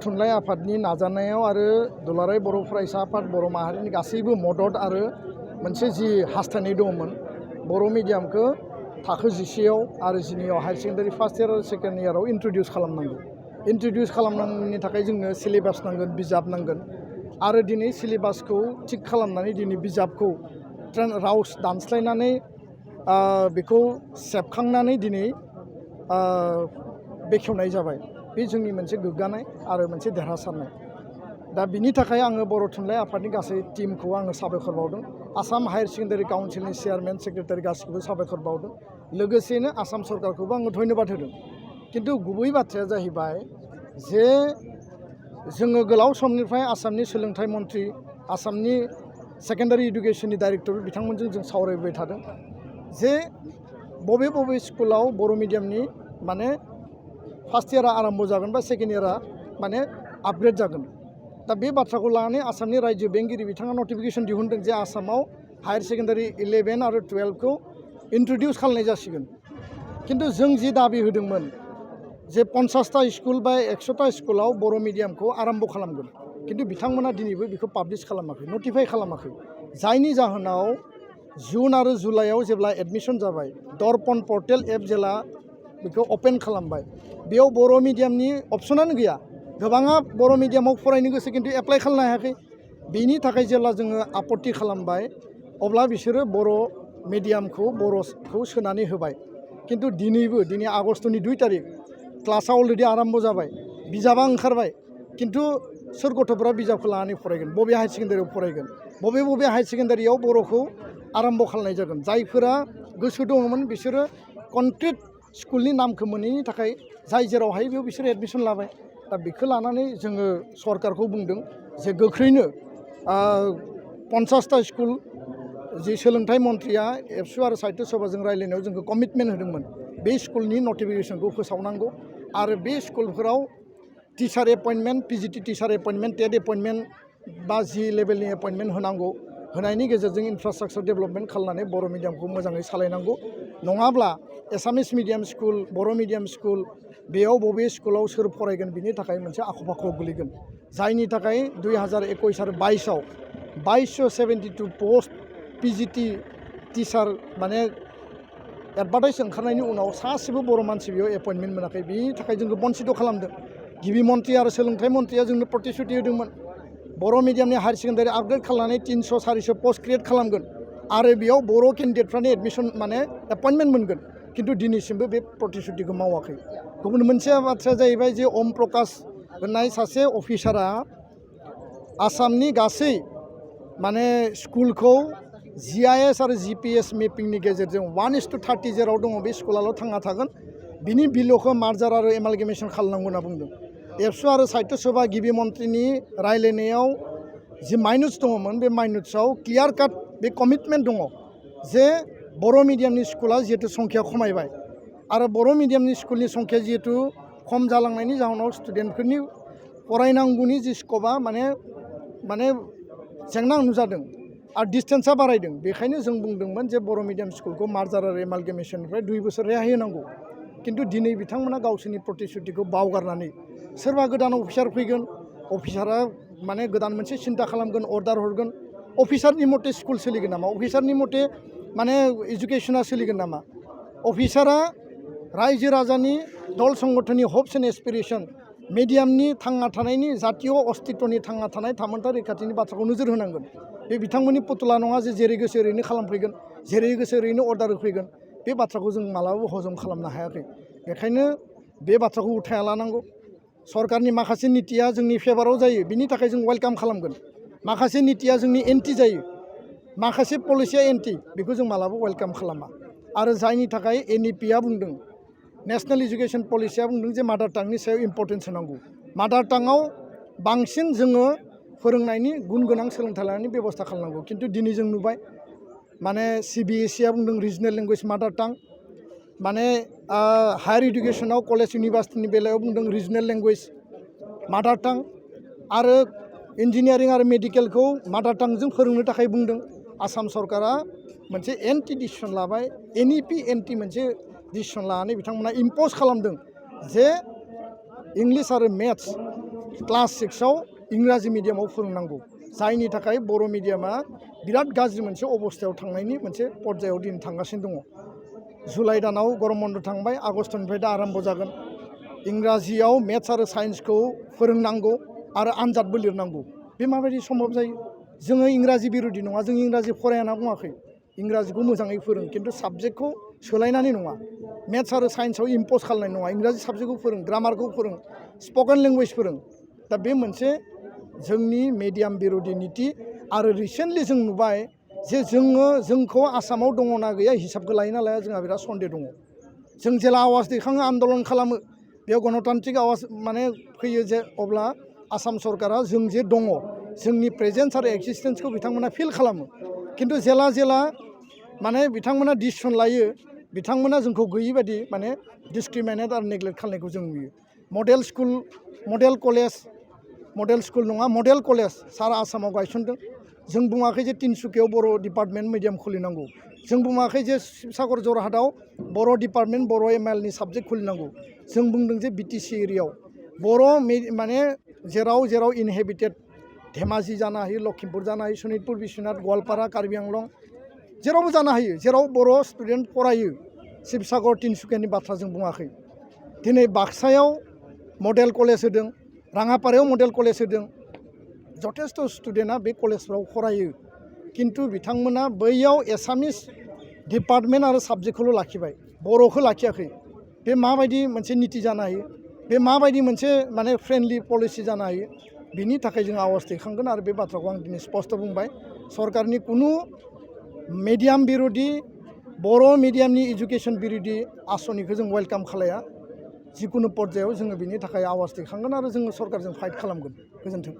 थुनलाइ आफादनि नाजानायाव आरो दुलाराय बर' फरायसा आफाद बर' माहारिनि गासैबो मदद आरो मोनसे जि हास्थायनाय दंमोन बर' मिडियामखौ थाखो 11 आरो 12 हायार सेकेन्डारि फार्स्ट इयार आरो सेकेन्ड इयाराव इन्ट्रडिउस खालामनांगौ। इन्ट्रडिउस खालामनायनि थाखाय जोंनो सिलेबास नांगोन, बिजाब नांगोन आरो दिनै सिलेबासखौ थिक खालामनानै दिनै बिजाबखौ राव दानस्लायनानै बेखौ सेबखांनानै दिनै बेखेवनाय जाबाय। बे जोंनि मोनसे गोग्गानाय आरो मोनसे देरहासारनाय। दा बिनि थाखाय आङो बर' थुनलाइ आफादनि गासै टीमखौ आङो साबायखर बावदों। आसाम हायार सेकेन्डारि काउन्सिलनि चेयारमेन सेक्रेटारि गासिखौबो साबायखर बावदों। लोगोसेनो आसाम सरकारखौबो आङो धन्यबाद होदों। खिन्थु गुबै बाथ्राया जाहैबाय जे जोङो गोलाव समनिफ्राय आसामनि सोलोंथाइ मन्थ्रि, आसामनि सेकेन्डारि इडुकेसननि डाइरेक्टर बिथांमोनजों जों सावरायबाय थादों जे बबे स्कुलाव बर' मिडियामनि माने फार्स्ट इयारा आरम्भ जागोन बा सेकेन्ड इयारा माने आपग्रेड जागोन। दा बे बाथ्राखौ लानानै आसामनि रायजो बेंगिरि बिथाङा नटिफिकेसन दिहुनदों जे आसामाव हायार सेकेन्डारि 11 आरो 12खौ इन्ट्रडिउस खालामनाय जासिगोन। खिन्थु जों जि दाबि होदोंमोन जे 50टा स्कुल बा 100टा स्कुलाव बर' मिडियामखौ आरम्भ खालामगोन, खिन्थु बिथांमोना दिनैबो बेखौ पाब्लिश खालामाखै, नटिफाइ खालामाखै। जायनि जाहोनाव जुन आरो जुलाइआव जेब्ला एडमिसन जाबाय, दर्पण पर्टेल एप जेला बेखौ अपेन खालामबाय, बेयाव बर' मिडियामनि अपसनानो गैया। गोबाङा बर' मिडियामाव फरायनो गोसो खिन्थु एप्लाइ खालामनो हायाखै। बेनि थाखाय जेब्ला जोङो आपत्ति खालामबाय अब्ला बिसोरो बर' मिडियामखौ बर'खौ सोनानै होबाय। खिन्थु दिनै आगष्टनि 2 तारिख क्लासआ अलरेडि आरम्भ जाबाय, बिजाबा ओंखारबाय, खिन्थु सोर गथ'फोरा बिजाबखौ लानानै फरायगोन, बबे हायार सेकेन्डारियाव फरायगोन, बबे हायार सेकेन्डारियाव बर'खौ आरम्भ खालामनाय जागोन। जायफोरा गोसो दङमोन बिसोरो कनक्रिट स्कुलनि नामखौ मोनैनि थाखाय जाय जेराव हायो बेयाव बिसोरो एडमिसन लाबाय। दा बेखौ लानानै जोङो सरकारखौ बुंदों जे गोख्रैनो 50टा स्कुल जि सोलोंथाइ मन्थ्रिया एबसु आरो साहित्य सभाजों रायज्लायनायाव जोंखौ कमिटमेन्ट होदोंमोन बे स्कुलनि नटिफिकेसनखौ फोसावनांगौ आरो बे स्कुलफोराव टिचार एपइन्टमेन्ट, पिजिटि टिचार एपइन्टमेन्ट, टेट एपइन्टमेन्ट बा जि लेभेलनि एपइन्टमेन्ट होनांगौ। होनायनि गेजेरजों इनफ्रास्ट्राक्चार डेभेलपमेन्ट खालामनानै बर' मिडियामखौ मोजाङै सालायनांगौ। नङाब्ला एसामिस मिडियाम स्कुल, बर' मिडियाम स्कुल बेयाव बबे स्कुलाव सोर फरायगोन बिनि थाखाय मोनसे आख' फाख'आव गोलैगोन। जायनि थाखाय 2021 आरो 22आव 2272 पस्ट पिजिटि टिचार माने एडभार्टाइज ओंखारनायनि उनाव सासेबो बर' मानसि बेयाव एपइन्टमेन्ट मोनाखै। बिनि थाखाय जोंखौ बन्सित खालामदों। गिबि मन्थ्रि आरो सोलोंथाइ मन्थ्रिया जोंनो प्रतिश्रुति होदोंमोन बर' मिडियामनि हायार सेकेन्डारि आपग्रेड खालामनानै 300-400 पस्ट क्रिएट खालामगोन आरो बेयाव बर' केन्डिडेटफ्रानो एडमिसन माने एपइन्टमेन्ट मोनगोन। खिन्थु दिनैसिमबो बे प्रतिश्रुतिखौ मावाखै। गुबुन मोनसे बाथ्राया जाहैबाय जे अम प्रकाश होननाय सासे अफिसारा आसामनि गासै माने स्कुलखौ GIS आरो GPS मेपिंनि गेजेरजों 1:30 जेराव दङ बे स्कुलाल' थांना थागोन, बिनि बिल'खौ मार्जार आरो एमालगेमेसन खालामनांगौ होनना बुंदों। एबसु आरो साहित्य सभा गिबि मन्थ्रिनि रायज्लायनायाव जि माइनुट्स दङमोन बे माइनुट्सआव क्लियार काट बे कमिटमेन्ट दङ जे बर' मिडियामनि स्कुला जिहेतु संख्या खमायबाय आरो बर' मिडियामनि स्कुलनि संख्या जिहेतु खम जालांनायनि जाहोनाव स्टुडेन्टफोरनि फरायनांगौनि जि स्कपआ माने जेंना नुजादों आरो डिसटेन्सआ बारायदों। बेखायनो जों बुंदोंमोन जे बर' मिडियाम स्कुलखौ मार्जार आरो एमालगेमेसननिफ्राय 2 बोसोर रेहाय होनांगौ। खिन्थु दिनै बिथांमोना गावसोरनि प्रतिश्रुतिखौ बावगारनानै सोरबा गोदान अफिसार फैगोन, अफिसारा माने गोदान मोनसे सिन्था खालामगोन, अर्डार हरगोन, अफिसारनि मथे स्कुल सोलिगोन नामा, अफिसारनि मथे माने इडुकेसना सोलिगोन नामा? अफिसारा रायजो राजानि दल संगठननि हप्स एन्ड एसपिरेसन, मिडियामनि थांना थानायनि जातीय अस्तित्वनि थांना थानाय थामोनथा रैखाथिनि बाथ्राखौ नोजोर होनांगोन। बे बिथांमोननि पुतला नङा जे जेरै गोसो ओरैनो खालामफैगोन, जेरै गोसो ओरैनो अर्डार होफैगोन। बे बाथ्राखौ जों मालाबाबो हजम खालामनो हायाखै। बेखायनो बे बाथ्राखौ उथाया लानांगौ। सरकारनि माखासे नितिया जोंनि फेभाराव जायो, बिनि थाखाय जों वेलकाम खालामगोन। माखासे नितिया जोंनि एन्टि जायो, माखासे पलिसिया एन्टि, बेखौ जों मालाबाबो वेलकाम खालामा। आरो जायनि थाखाय NEP आ बुंदों, नेशनेल इडुकेसन पलिसिया बुंदों जे मादार टांनि सायाव इम्परटेन्स होनांगौ। मादार टांआव बांसिन जोङो फोरोंनायनि गुन गोनां सोलोंथाइ लानायनि बेबस्था खालामनांगौ। खिन्थु दिनै जों नुबाय माने CBSE आ बुंदों रिजनेल लेंगुवेज मादार टां, माने हायार इडुकेसनाव कलेज इउनिभार्सिटिनि बेलायाव बुंदों रिजनेल लेंगुवेज मादार टां, आरो इन्जिनियारिं आरो मेडिकेलखौ मादार टांजों फोरोंनो थाखाय बुंदों। आसाम सरकारा मोनसे एन्टि डिसिसन लाबाय, NEP एन्टि मोनसे डिसिसन लानानै बिथांमोना इम्पज खालामदों जे इंलिस आरो मेथ्स क्लास 6आव इंराजि मिडियामाव फोरोंनांगौ जायनि थाखाय बर' मिडियामा बिराद गाज्रि मोनसे अबस्थायाव थांनायनि मोनसे पर्यायाव दिन थांगासिनो दङ जुलाइ दानाव गरम बन्द थांबाय आगष्टनिफ्राय दा आरम्भ जागोन इंराजियाव मेथ्स आरो साइन्सखौ फोरोंनांगौ आरो आनजादबो लिरनांगौ बे माबायदि सम्भब जायो जोङो इंराजि बिरोधि नङा जों इंराजि फरायना बुङाखै इंराजिखौ मोजाङै फोरों खिन्थु साबजेक्टखौ सोलायनानै नङा मेथ्स आरो साइन्सआव इम्पज खालामनाय नङा इंराजि साबजेक्टखौ फोरों ग्रामारखौ फोरों स्पकेन लेंगुवेज फोरों दा बे मोनसे जोंनि मिडियाम बिरोधि नीति आरो रिसेन्टलि जों नुबाय जे जोंखौ आसामाव दङ ना गैया हिसाबखौ लायो ना लाया जोंहा बिराद सन्देह दङ जों जेला आवाज दैखाङो आन्दलन खालामो बेयाव गणतान्त्रिक आवाज माने फैयो जे अब्ला आसाम सरकारा जों जे दङ जोंनि प्रेजेन्स आरो एक्सिस्टेन्सखौ बिथांमोना फिल खालामो खिन्थु जेला माने बिथांमोना डिसिसन लायो बिथांमोना जोंखौ गैयि बायदि माने डिसक्रिमिनेट आरो नेग्लेक्ट खालामनायखौ जों नुयो मडेल स्कुल मडेल स्कुल नङा मडेल कलेज सारा आसामाव गायसनदों जों बुङाखै जे तिनसुकियाव बर' डिपार्टमेन्ट मिडियाम खुलिनांगौ जों बुङाखै जे शिबसागर जरहाटआव बर' डिपार्टमेन्ट बर' एमआइएलनि साबजेक्ट खुलिनांगौ जों बुंदों जे बिटिसि एरियायाव बर' माने जेराव इनहेबिटेड धेमाजि जानो हायो लखिमपुर जानो हायो सनितपुर बिश्वनाथ गवालपारा कार्बि आंलं जेरावबो जानो हायो जेराव बर' स्टुडेन्ट फरायो शिबसागर तिनसुकियानि बाथ्रा जों बुङाखै दिनै बाक्सायाव मडेल कलेज होदों राङापारायाव मडेल कलेज होदों जथेस्थ' स्टुडेन्टआ बे कलेजफ्राव फरायो खिन्थु बिथांमोना बैयाव एसामिस डिपार्टमेन्ट आरो साबजेक्टखौल' लाखिबाय बर'खौ लाखियाखै बे माबायदि मोनसे नीति जानो हायो बे माबायदि मोनसे माने फ्रेन्डलि पलिसि जानो हायो बिनि थाखाय जों आवाज दैखांगोन आरो बे बाथ्राखौ आं दिनै स्पष्ट बुंबाय सरकारनि कुनु मिडियाम बिरोधि बर' मिडियामनि इडुकेसन बिरोधि आसनिखौ जों वेलकाम खालाया जिकुनु पर्यायाव जोङो बिनि थाखाय आवाज दैखांगोन आरो जोङो सरकारजों फाइट खालामगोन गोजोन्थों